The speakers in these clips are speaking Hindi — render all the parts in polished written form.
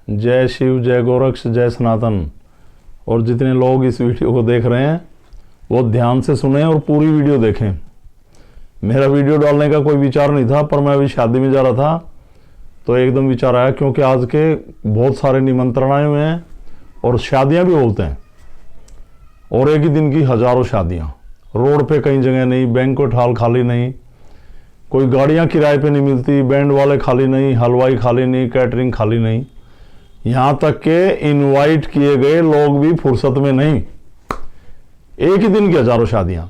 जय शिव, जय गोरक्ष, जय सनातन। और जितने लोग इस वीडियो को देख रहे हैं वो ध्यान से सुने और पूरी वीडियो देखें। मेरा वीडियो डालने का कोई विचार नहीं था, पर मैं अभी शादी में जा रहा था तो एकदम विचार आया, क्योंकि आज के बहुत सारे निमंत्रण आए हुए हैं और शादियां भी बहुत हैं, और एक ही दिन की हजारों शादियां। रोड पे कई जगह नहीं, बैंक्वेट हॉल खाली नहीं, कोई गाड़ियां किराए पे नहीं मिलती, बैंड वाले खाली नहीं, हलवाई खाली नहीं, कैटरिंग खाली नहीं, यहाँ तक के इनवाइट किए गए लोग भी फुर्सत में नहीं। एक ही दिन की हजारों शादियां।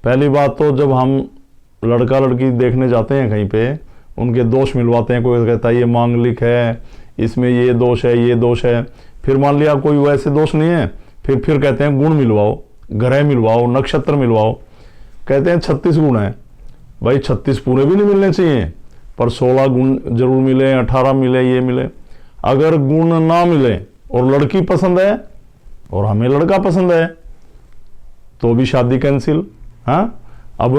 पहली बात तो जब हम लड़का लड़की देखने जाते हैं कहीं पे, उनके दोष मिलवाते हैं। कोई कहता है ये मांगलिक है, इसमें ये दोष है, ये दोष है। फिर मान लिया कोई वैसे दोष नहीं है, फिर कहते हैं गुण मिलवाओ, ग्रह मिलवाओ, नक्षत्र मिलवाओ। कहते हैं 36 गुण है। भाई 36 पूरे भी नहीं मिलने चाहिए, पर 16 गुण जरूर मिले, 18 मिले, ये मिले। अगर गुण ना मिले और लड़की पसंद है और हमें लड़का पसंद है तो भी शादी कैंसिल। हाँ, अब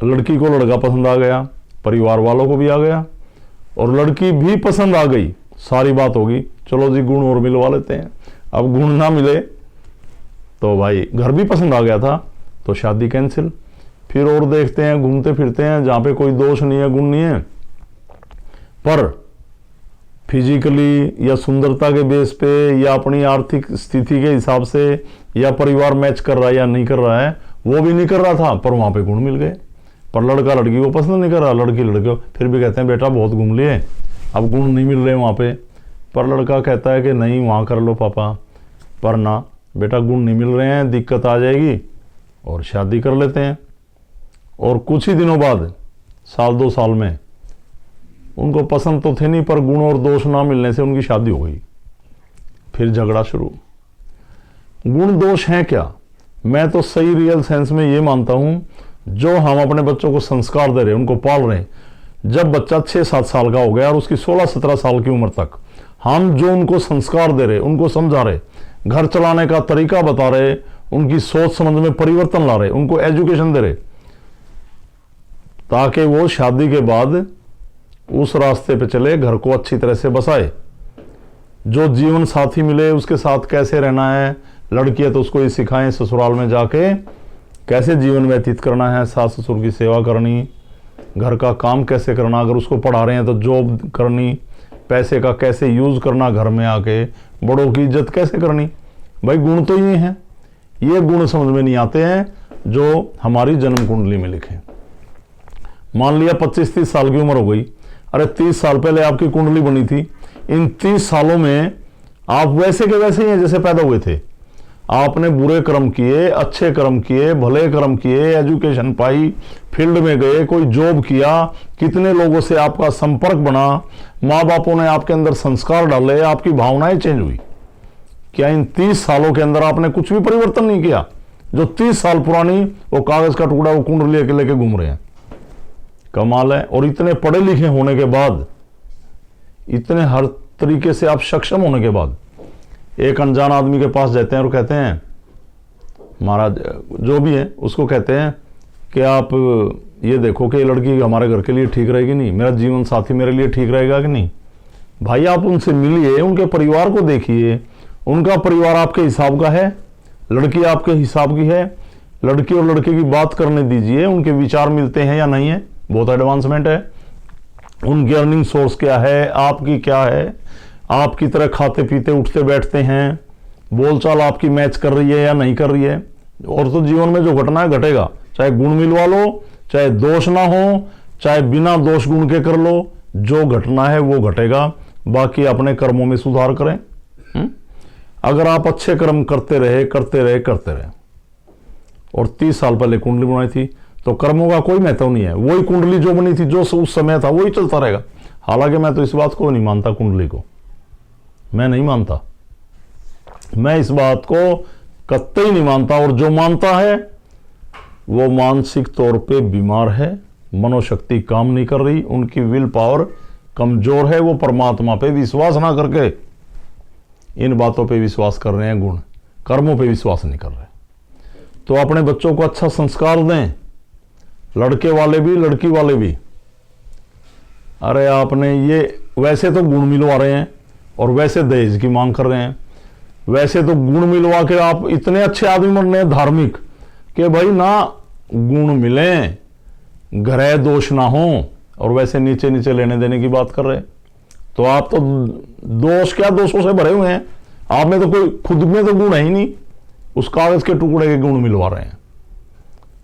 लड़की को लड़का पसंद आ गया, परिवार वालों को भी आ गया, और लड़की भी पसंद आ गई, सारी बात होगी, चलो जी गुण और मिलवा लेते हैं। अब गुण ना मिले तो भाई घर भी पसंद आ गया था तो शादी कैंसिल। फिर और देखते हैं, घूमते फिरते हैं जहां पे कोई दोष नहीं है, गुण नहीं है, पर फिजिकली या सुंदरता के बेस पे या अपनी आर्थिक स्थिति के हिसाब से या परिवार मैच कर रहा है या नहीं कर रहा है, वो भी नहीं कर रहा था, पर वहां पे गुण मिल गए। पर लड़का लड़की को पसंद नहीं कर रहा, लड़की लड़के को फिर भी कहते हैं बेटा बहुत घूम लिए, अब गुण नहीं मिल रहे वहां पे। पर लड़का कहता है कि नहीं वहां कर लो पापा, पर ना बेटा गुण नहीं मिल रहे हैं, दिक्कत आ जाएगी, और शादी कर लेते हैं। और कुछ ही दिनों बाद, साल 2 साल में, उनको पसंद तो थे नहीं, पर गुण और दोष ना मिलने से उनकी शादी हो गई। फिर झगड़ा शुरू। गुण दोष हैं क्या? मैं तो सही रियल सेंस में ये मानता हूं, जो हम अपने बच्चों को संस्कार दे रहे हैं, उनको पाल रहे हैं, जब बच्चा 6-7 साल का हो गया और उसकी 16-17 साल की उम्र तक हम जो उनको संस्कार दे रहे, उनको समझा रहे, घर चलाने का तरीका बता रहे, उनकी सोच समझ में परिवर्तन ला रहे, उनको एजुकेशन दे रहे, ताकि वो शादी के बाद उस रास्ते पे चले, घर को अच्छी तरह से बसाए। जो जीवन साथी मिले उसके साथ कैसे रहना है, लड़की है तो उसको ये सिखाएं ससुराल में जाके कैसे जीवन व्यतीत करना है, सास ससुर की सेवा करनी, घर का काम कैसे करना, अगर उसको पढ़ा रहे हैं तो जॉब करनी, पैसे का कैसे यूज करना, घर में आके बड़ों की इज्जत कैसे करनी। भाई गुण तो ये हैं, ये गुण समझ में नहीं आते हैं जो हमारी जन्म कुंडली में लिखे। मान लिया 25-30 साल की उम्र हो गई, अरे 30 साल पहले आपकी कुंडली बनी थी, इन 30 सालों में आप वैसे के वैसे ही हैं जैसे पैदा हुए थे। आपने बुरे कर्म किए, अच्छे कर्म किए, भले कर्म किए, एजुकेशन पाई, फील्ड में गए, कोई जॉब किया, कितने लोगों से आपका संपर्क बना, माँ बापों ने आपके अंदर संस्कार डाले, आपकी भावनाएं चेंज हुई। क्या इन 30 सालों के अंदर आपने कुछ भी परिवर्तन नहीं किया? जो 30 साल पुरानी वो कागज का टुकड़ा वो कुंडली लेके घूम रहे हैं। कमाल है। और इतने पढ़े लिखे होने के बाद, इतने हर तरीके से आप सक्षम होने के बाद, एक अनजान आदमी के पास जाते हैं और कहते हैं, महाराज जो भी है उसको कहते हैं कि आप ये देखो कि ये लड़की हमारे घर के लिए ठीक रहेगी नहीं, मेरा जीवन साथी मेरे लिए ठीक रहेगा कि नहीं। भाई आप उनसे मिलिए, उनके परिवार को देखिए, उनका परिवार आपके हिसाब का है, लड़की आपके हिसाब की है, लड़की और लड़के की बात करने दीजिए, उनके विचार मिलते हैं या नहीं है, बहुत एडवांसमेंट है। उनकी अर्निंग सोर्स क्या है, आपकी क्या है, आपकी तरह खाते पीते उठते बैठते हैं, बोलचाल आपकी मैच कर रही है या नहीं कर रही है। और तो जीवन में जो घटना है घटेगा, चाहे गुण मिलवा लो, चाहे दोष ना हो, चाहे बिना दोष गुण के कर लो, जो घटना है वो घटेगा। बाकी अपने कर्मों में सुधार करें। अगर आप अच्छे कर्म करते रहे और 30 साल पहले कुंडली बनाई थी तो कर्मों का कोई महत्व नहीं है, वही कुंडली जो बनी थी, जो उस समय था वही चलता रहेगा। हालांकि मैं तो इस बात को नहीं मानता, कुंडली को मैं नहीं मानता, मैं इस बात को कतई नहीं मानता। और जो मानता है वो मानसिक तौर पे बीमार है, मनोशक्ति काम नहीं कर रही, उनकी विल पावर कमजोर है, वो परमात्मा पे विश्वास ना करके इन बातों पे विश्वास कर रहे हैं, गुण कर्मों पे विश्वास नहीं कर रहे। तो अपने बच्चों को अच्छा संस्कार दें, लड़के वाले भी लड़की वाले भी। अरे आपने ये वैसे तो गुण मिलवा रहे हैं, और वैसे दहेज की मांग कर रहे हैं। वैसे तो गुण मिलवा के आप इतने अच्छे आदमी बन रहे हैं धार्मिक कि भाई ना गुण मिले, ग्रह दोष ना हो, और वैसे नीचे नीचे लेने देने की बात कर रहे हैं। तो आप तो दोष क्या, दोषों से भरे हुए हैं। आप में तो कोई, खुद में तो गुण है ही नहीं, उस कागज के टुकड़े के गुण मिलवा रहे हैं।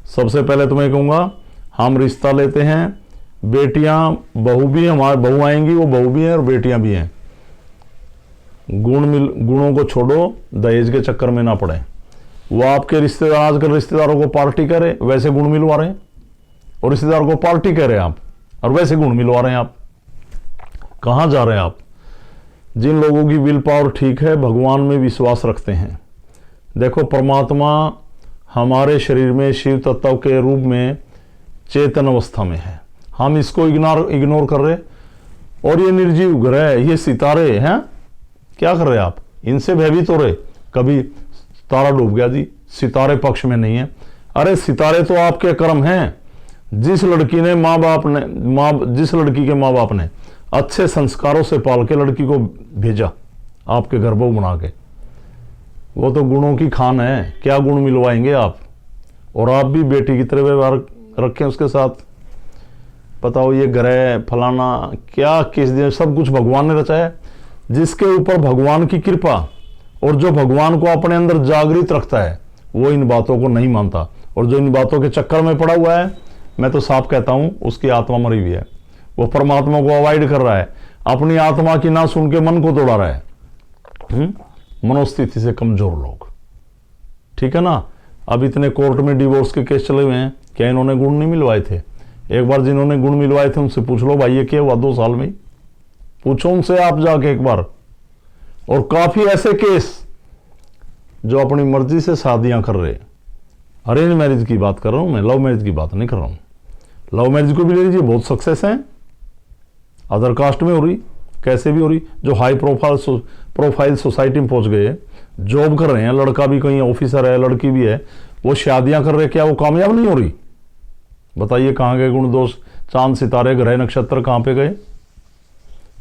सबसे पहले तो मैं कहूंगा, हम रिश्ता लेते हैं, बेटियां बहू भी, हमारे बहू आएंगी, वो बहू भी हैं और बेटियां भी हैं। गुणों को छोड़ो, दहेज के चक्कर में ना पड़े। वो आपके रिश्तेदार, आजकल रिश्तेदारों को पार्टी करे, वैसे गुण मिलवा रहे हैं, और रिश्तेदार को पार्टी कह रहे हैं आप, और वैसे गुण मिलवा रहे हैं आप। कहां जा रहे हैं आप? जिन लोगों की विल पावर ठीक है, भगवान में विश्वास रखते हैं, देखो परमात्मा हमारे शरीर में शिव तत्व के रूप में चेतन अवस्था में है, हम इसको इग्नोर कर रहे। और ये निर्जीव ग्रह, ये सितारे हैं, क्या कर रहे हैं आप? इनसे भयभीत हो रहे। कभी तारा डूब गया जी, सितारे पक्ष में नहीं है। अरे सितारे तो आपके कर्म हैं। जिस लड़की ने जिस लड़की के माँ बाप ने अच्छे संस्कारों से पाल के लड़की को भेजा आपके घर बहू बना के, वो तो गुणों की खान है। क्या गुण मिलवाएंगे आप? और आप भी बेटी की तरह व्यवहार रखें उसके साथ। बताओ, ये ग्रह फलाना क्या, किस दिन, सब कुछ भगवान ने रचाया। जिसके ऊपर भगवान की कृपा और जो भगवान को अपने अंदर जागृत रखता है, वो इन बातों को नहीं मानता। और जो इन बातों के चक्कर में पड़ा हुआ है, मैं तो साफ कहता हूं, उसकी आत्मा मरी हुई है। वो परमात्मा को अवॉइड कर रहा है, अपनी आत्मा की ना सुन के मन को तोड़ा रहा है। मनोस्थिति से कमजोर लोग, ठीक है ना। अब इतने कोर्ट में डिवोर्स के केस चले हुए हैं, क्या इन्होंने गुण नहीं मिलवाए थे? एक बार जिन्होंने गुण मिलवाए थे उनसे पूछ लो, भाई ये क्या हुआ 2 साल में? पूछो उनसे आप जाके एक बार। और काफी ऐसे केस जो अपनी मर्जी से शादियां कर रहे। अरेंज मैरिज की बात कर रहा हूं मैं, लव मैरिज की बात नहीं कर रहा हूं। लव मैरिज को भी ले लीजिए, बहुत सक्सेस है। अदर कास्ट में हो रही, कैसे भी हो रही। जो हाई प्रोफाइल सोसाइटी में पहुंच गए, जॉब कर रहे हैं, लड़का भी कहीं ऑफिसर है, लड़की भी है, वो शादियां कर रहे, क्या वो कामयाब नहीं हो रही? बताइए कहां गए गुण दोष? चांद सितारे ग्रह नक्षत्र कहां पे गए?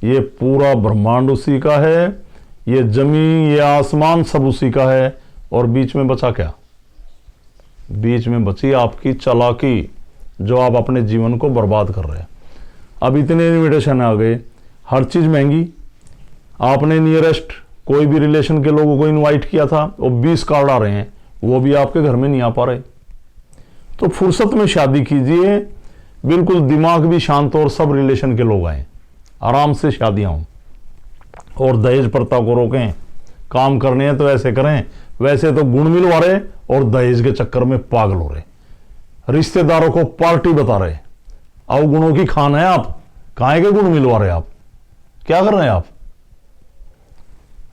ये पूरा ब्रह्मांड उसी का है, ये जमीन, ये आसमान सब उसी का है। और बीच में बचा क्या? बीच में बची आपकी चालाकी, जो आप अपने जीवन को बर्बाद कर रहे हैं। अब इतने इन्विटेशन आ गए, हर चीज महंगी। आपने नियरेस्ट कोई भी रिलेशन के लोगों को इनवाइट किया था, वो 20 कार्ड आ रहे हैं, वो भी आपके घर में नहीं आ पा रहे। तो फुर्सत में शादी कीजिए, बिल्कुल दिमाग भी शांत और सब रिलेशन के लोग आए, आराम से शादियां हों। और दहेज प्रथा को रोकें। काम करने हैं तो ऐसे करें, वैसे तो गुण मिलवा रहे और दहेज के चक्कर में पागल हो रहे, रिश्तेदारों को पार्टी बता रहे। अवगुणों की खान है आप, काहे के गुण मिलवा रहे आप? क्या कर रहे हैं आप?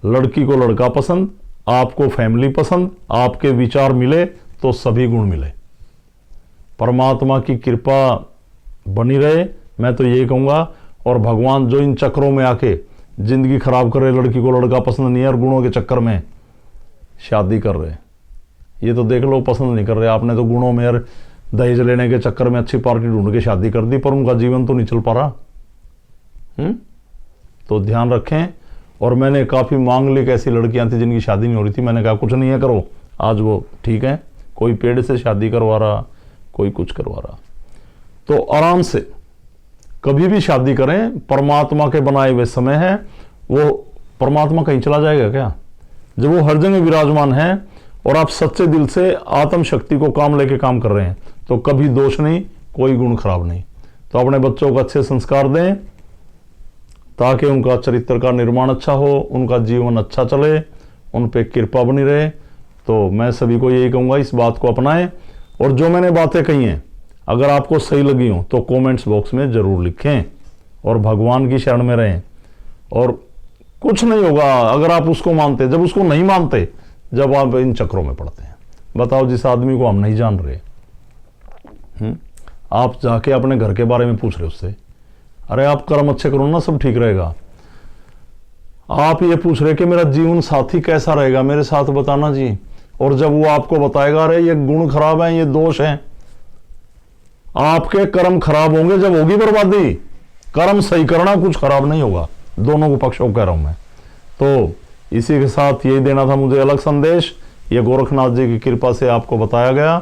लड़की को लड़का पसंद, आपको फैमिली पसंद, आपके विचार मिले तो सभी गुण मिले। परमात्मा की कृपा बनी रहे, मैं तो यही कहूंगा। और भगवान जो इन चक्रों में आके जिंदगी खराब कर रहे, लड़की को लड़का पसंद नहीं है और गुणों के चक्कर में शादी कर रहे, ये तो देख लो पसंद नहीं कर रहे। आपने तो गुणों में यार दहेज लेने के चक्कर में अच्छी पार्टी ढूंढ के शादी कर दी, पर उनका जीवन तो नहीं चल पा रहा। तो ध्यान रखें। और मैंने काफी मांग ली, ऐसी लड़कियां थी जिनकी शादी नहीं हो रही थी, मैंने कहा कुछ नहीं है करो। आज वो ठीक है, कोई पेड़ से शादी करवा रहा, कोई कुछ करवा रहा। तो आराम से कभी भी शादी करें, परमात्मा के बनाए हुए समय है। वो परमात्मा कहीं चला जाएगा क्या? जब वो हर जगह विराजमान है और आप सच्चे दिल से आत्म शक्ति को काम लेके काम कर रहे हैं, तो कभी दोष नहीं, कोई गुण खराब नहीं। तो अपने बच्चों को अच्छे संस्कार दें ताकि उनका चरित्र का निर्माण अच्छा हो, उनका जीवन अच्छा चले, उन पे कृपा बनी रहे। तो मैं सभी को यही कहूंगा, इस बात को अपनाएं। और जो मैंने बातें कही हैं, अगर आपको सही लगी हो तो कमेंट्स बॉक्स में जरूर लिखें और भगवान की शरण में रहें। और कुछ नहीं होगा अगर आप उसको मानते, जब उसको नहीं मानते, जब आप इन चक्रों में पड़ते हैं। बताओ, जिस आदमी को हम नहीं जान रहे, आप जाके अपने घर के बारे में पूछ रहे उससे, अरे आप कर्म अच्छे करो ना, सब ठीक रहेगा। आप ये पूछ रहे कि मेरा जीवन साथी कैसा रहेगा, मेरे साथ बताना जी। और जब वो आपको बताएगा अरे ये गुण खराब है, ये दोष है, आपके कर्म खराब होंगे, जब होगी बर्बादी। कर्म सही करना, कुछ खराब नहीं होगा। दोनों को पक्षों कह रहा हूं मैं। तो इसी के साथ यही देना था मुझे अलग संदेश। ये गोरखनाथ जी की कृपा से आपको बताया गया।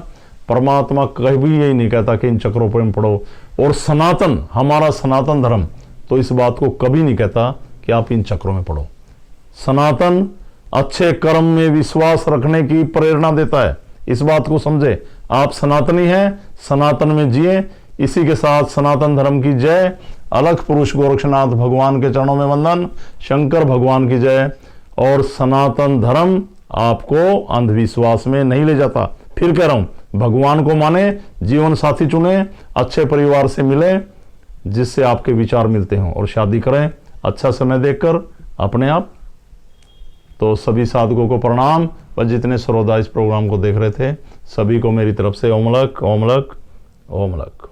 परमात्मा कभी यही नहीं कहता कि इन चक्रों पर पढ़ो, और सनातन, हमारा सनातन धर्म तो इस बात को कभी नहीं कहता कि आप इन चक्रों में पढ़ो। सनातन अच्छे कर्म में विश्वास रखने की प्रेरणा देता है, इस बात को समझे। आप सनातनी हैं, सनातन में जिए। इसी के साथ सनातन धर्म की जय। अलख पुरुष गोरक्षनाथ भगवान के चरणों में वंदन। शंकर भगवान की जय। और सनातन धर्म आपको अंधविश्वास में नहीं ले जाता। फिर कह रहा हूं, भगवान को माने, जीवन साथी चुने, अच्छे परिवार से मिले जिससे आपके विचार मिलते हों, और शादी करें अच्छा समय देखकर अपने आप। तो सभी साधकों को प्रणाम, व जितने श्रोता इस प्रोग्राम को देख रहे थे सभी को मेरी तरफ से ओम लख ओम लख ओम लख।